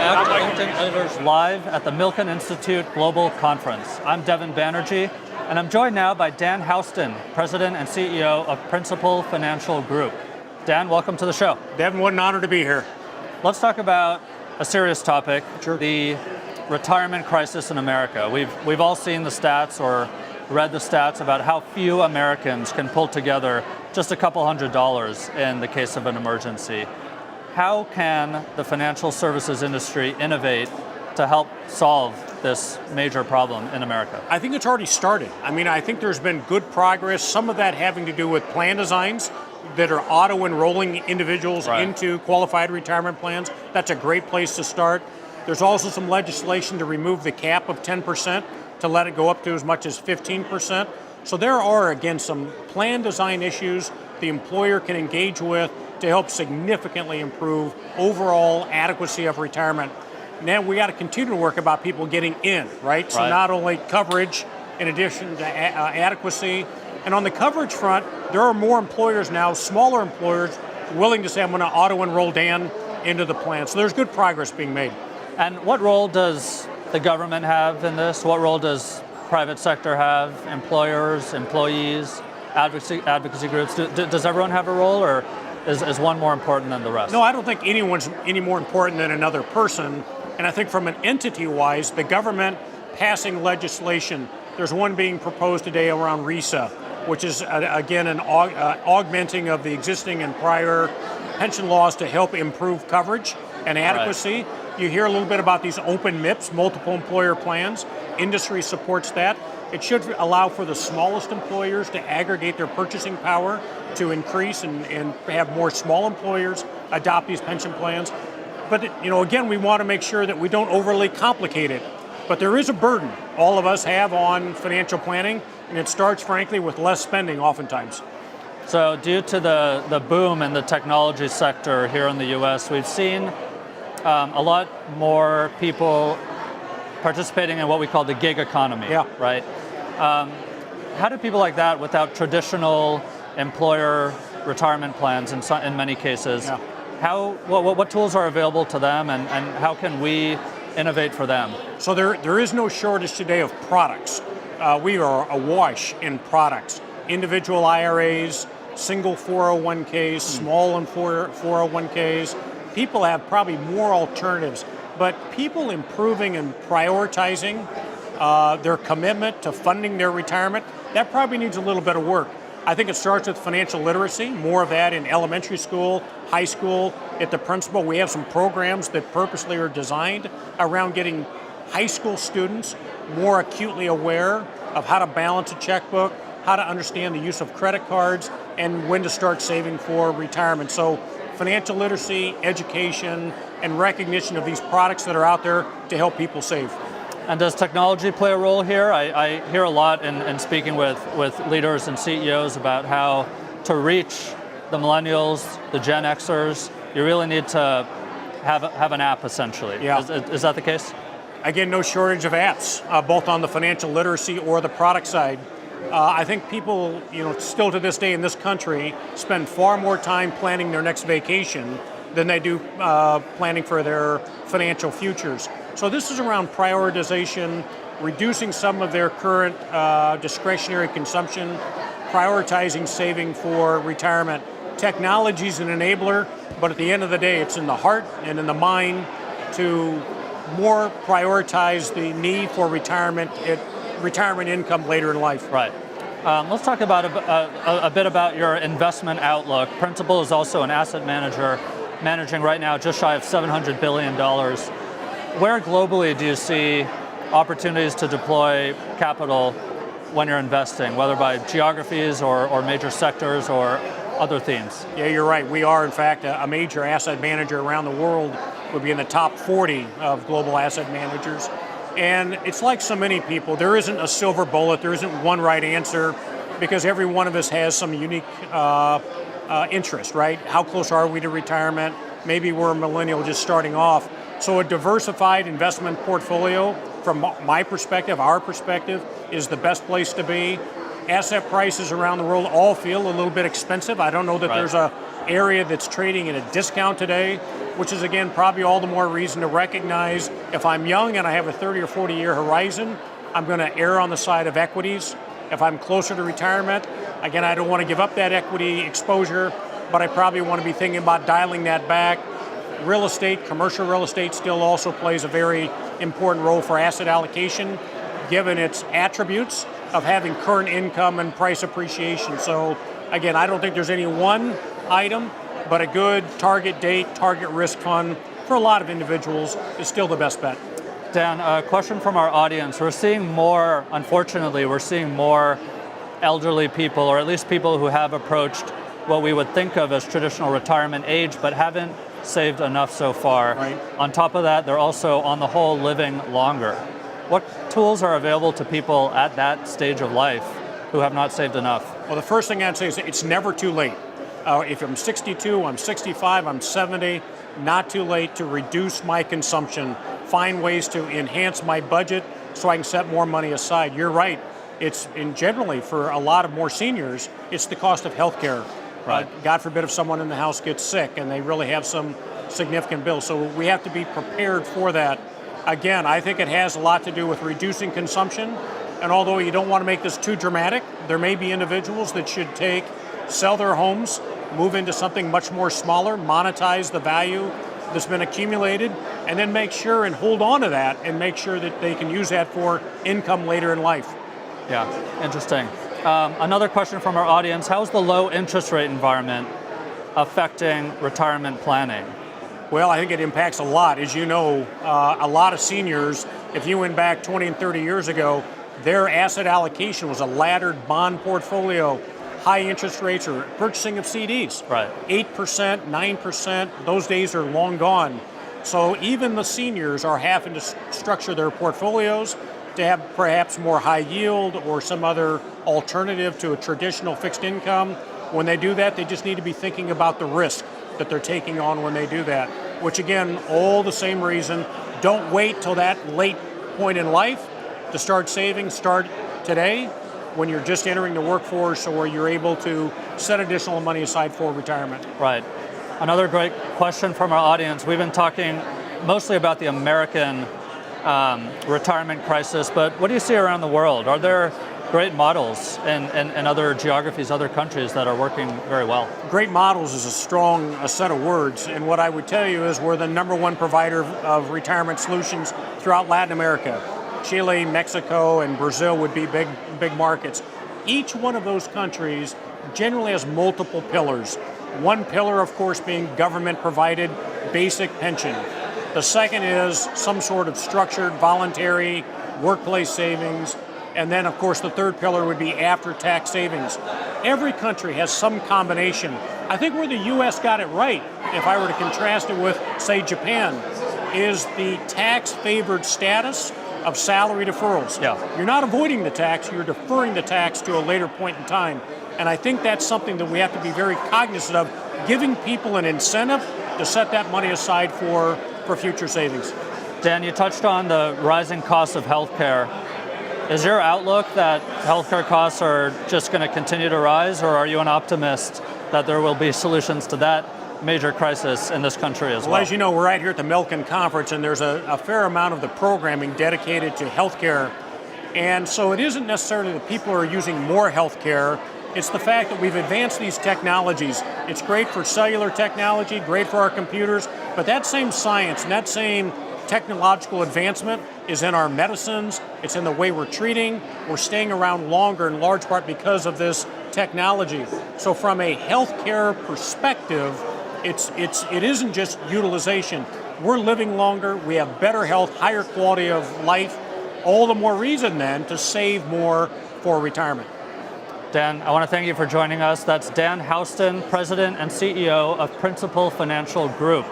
back to Thinking Innovators Live at the Milken Institute Global Conference. I'm Devin Banerjee, and I'm joined now by Dan Houston, President and CEO of Principal Financial Group. Dan, welcome to the show. Devin, what an honor to be here. Let's talk about a serious topic, Sure. The retirement crisis in America. We've all seen the stats or read the stats about how few Americans can pull together just a couple $100s in the case of an emergency. How can the financial services industry innovate to help solve this major problem in America? I think it's already started. I think there's been good progress, some of that having to do with plan designs that are auto-enrolling individuals into qualified retirement plans. That's a great place to start. There's also some legislation to remove the cap of 10% to let it go up to as much as 15%. So there are, again, some plan design issues the employer can engage with to help significantly improve overall adequacy of retirement. Now we got to continue to work about people getting in, right? So not only coverage in addition to adequacy. And on the coverage front, there are more employers now, smaller employers, willing to say, I'm going to auto-enroll Dan into the plan. So there's good progress being made. And what role does the government have in this? What role does private sector have? Employers, employees, advocacy groups? Does everyone have a role, or is one more important than the rest? No, I don't think anyone's any more important than another person. And I think from an entity-wise, the government passing legislation, there's one being proposed today around RISA, which is, again, an augmenting of the existing and prior pension laws to help improve coverage and adequacy. You hear a little bit about these open MIPS, multiple employer plans. Industry supports that. It should allow for the smallest employers to aggregate their purchasing power to increase and have more small employers adopt these pension plans. But again, we want to make sure that we don't overly complicate it. But there is a burden all of us have on financial planning, and it starts, frankly, with less spending oftentimes. So due to the boom in the technology sector here in the US, we've seen a lot more people participating in what we call the gig economy, right? How do people like that, without traditional employer retirement plans in many cases, what tools are available to them, and how can we innovate for them? So there is no shortage today of products. We are awash in products. Individual IRAs, single 401ks, small and 401ks. People have probably more alternatives, but people improving and prioritizing their commitment to funding their retirement, that probably needs a little bit of work. I think it starts with financial literacy, more of that in elementary school, high school, at the principal. We have some programs that purposely are designed around getting high school students more acutely aware of how to balance a checkbook, how to understand the use of credit cards, and when to start saving for retirement. So financial literacy, education, and recognition of these products that are out there to help people save. And does technology play a role here? I hear a lot in speaking with leaders and CEOs about how to reach the millennials, the Gen Xers, you really need to have an app, essentially. Yeah. Is that the case? Again, no shortage of apps, both on the financial literacy or the product side. I think people, still to this day in this country, spend far more time planning their next vacation than they do planning for their financial futures. So this is around prioritization, reducing some of their current discretionary consumption, prioritizing saving for retirement. Technology is an enabler, but at the end of the day, it's in the heart and in the mind to more prioritize the need for retirement income later in life. Right. Let's talk about a bit about your investment outlook. Principal is also an asset manager, managing right now just shy of $700 billion. Where globally do you see opportunities to deploy capital when you're investing, whether by geographies or major sectors or other themes? Yeah, you're right. We are, in fact, a major asset manager around the world. We'll be in the top 40 of global asset managers. And it's like so many people, there isn't a silver bullet, there isn't one right answer, because every one of us has some unique interest, right? How close are we to retirement? Maybe we're a millennial just starting off. So a diversified investment portfolio, from my perspective, our perspective, is the best place to be. Asset prices around the world all feel a little bit expensive. I don't know that there's a area that's trading at a discount today. which is again probably all the more reason to recognize if I'm young and I have a 30 or 40 year horizon, I'm going to err on the side of equities. If I'm closer to retirement, again, I don't want to give up that equity exposure, but I probably want to be thinking about dialing that back. Real estate, commercial real estate still also plays a very important role for asset allocation, given its attributes of having current income and price appreciation. So again, I don't think there's any one item, but a good target date, target risk fund for a lot of individuals is still the best bet. Dan, a question from our audience. We're seeing more, unfortunately, we're seeing more elderly people, or at least people who have approached what we would think of as traditional retirement age, but haven't saved enough so far. Right. On top of that, they're also, on the whole, living longer. What tools are available to people at that stage of life who have not saved enough? Well, the first thing I'd say is it's never too late. If I'm 62, I'm 65, I'm 70, not too late to reduce my consumption, find ways to enhance my budget so I can set more money aside. You're right. It's generally for a lot of more seniors, it's the cost of healthcare. Right. God forbid if someone in the house gets sick and they really have some significant bills. So we have to be prepared for that. Again, I think it has a lot to do with reducing consumption. And although you don't want to make this too dramatic, there may be individuals that should sell their homes, move into something much more smaller, monetize the value that's been accumulated, and then make sure and hold on to that and make sure that they can use that for income later in life. Yeah, interesting. Another question from our audience, how's the low interest rate environment affecting retirement planning? Well, I think it impacts a lot. As you know, a lot of seniors, if you went back 20 and 30 years ago, their asset allocation was a laddered bond portfolio, high interest rates, or purchasing of CDs. Right. 8%, 9%, those days are long gone. So even the seniors are having to structure their portfolios to have perhaps more high yield or some other alternative to a traditional fixed income. When they do that, they just need to be thinking about the risk that they're taking on when they do that, which again, all the same reason, don't wait till that late point in life to start saving. Start today when you're just entering the workforce or you're able to set additional money aside for retirement. Right. Another great question from our audience. We've been talking mostly about the American retirement crisis, but what do you see around the world? Are there great models in other geographies, other countries that are working very well? Great models is a strong set of words, and what I would tell you is we're the #1 provider of retirement solutions throughout Latin America. Chile, Mexico, and Brazil would be big markets. Each one of those countries generally has multiple pillars. One pillar, of course, being government-provided basic pension. The second is some sort of structured, voluntary workplace savings. And then, of course, the third pillar would be after-tax savings. Every country has some combination. I think where the U.S. got it right, if I were to contrast it with, say, Japan, is the tax-favored status of salary deferrals. Yeah. You're not avoiding the tax, you're deferring the tax to a later point in time. And I think that's something that we have to be very cognizant of, giving people an incentive to set that money aside for future savings. Dan, you touched on the rising costs of healthcare. Is your outlook that healthcare costs are just going to continue to rise, or are you an optimist that there will be solutions to that major crisis in this country as well? Well, as you know, we're right here at the Milken Conference, and there's a fair amount of the programming dedicated to healthcare. And so it isn't necessarily that people are using more healthcare, it's the fact that we've advanced these technologies. It's great for cellular technology, great for our computers, but that same science and that same technological advancement is in our medicines, it's in the way we're treating, we're staying around longer in large part because of this technology. So from a healthcare perspective, it isn't just utilization. We're living longer, we have better health, higher quality of life, all the more reason then to save more for retirement. Dan, I want to thank you for joining us. That's Dan Houston, President and CEO of Principal Financial Group.